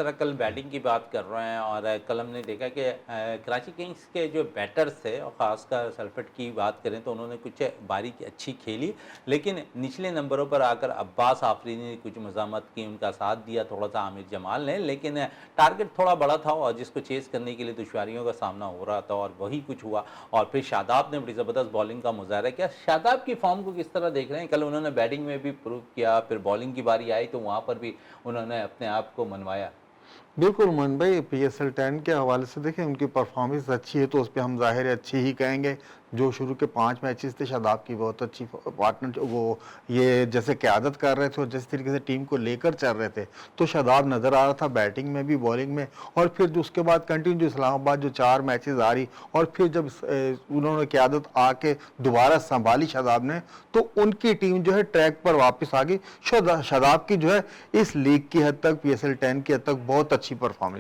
طرح کل بیٹنگ کی بات کر رہے ہیں اور کل ہم نے دیکھا کہ کراچی کنگز کے جو بیٹرز تھے اور خاص کر سلفٹ کی بات کریں تو انہوں نے کچھ باری اچھی کھیلی، لیکن نچلے نمبروں پر آ کر عباس آفرینی نے کچھ مزاحمت کی، ان کا ساتھ دیا تھوڑا سا عامر جمال نے، لیکن ٹارگٹ تھوڑا بڑا تھا اور جس کو چیز کرنے کے لیے دشواریوں کا سامنا ہو رہا تھا اور وہی کچھ ہوا۔ اور پھر شاداب نے بڑی زبردست بالنگ کا مظاہرہ کیا۔ شاداب کی فارم کو کس طرح دیکھ رہے ہیں؟ کل انہوں نے بیٹنگ میں بھی پروو کیا، پھر بالنگ کی باری آئی تو وہاں پر بھی انہوں نے اپنے آپ کو منوایا۔ بالکل مومن بھائی، پی ایس ایل 10 کے حوالے سے دیکھیں ان کی پرفارمنس اچھی ہے تو اس پہ ہم ظاہر ہے اچھی ہی کہیں گے۔ جو شروع کے 5 میچز تھے شاداب کی بہت اچھی پارٹنر، وہ یہ جیسے قیادت کر رہے تھے اور جس طریقے سے ٹیم کو لے کر چل رہے تھے تو شاداب نظر آ رہا تھا بیٹنگ میں بھی بالنگ میں، اور پھر جو اس کے بعد کنٹینیو اسلام آباد جو 4 میچز آ رہی اور پھر جب انہوں نے قیادت آ کے دوبارہ سنبھالی شاداب نے تو ان کی ٹیم جو ہے ٹریک پر واپس آ گئی۔ شاداب کی جو ہے اس لیگ کی حد تک، پی ایس ایل 10 کی حد تک بہت اچھی پرفارمنس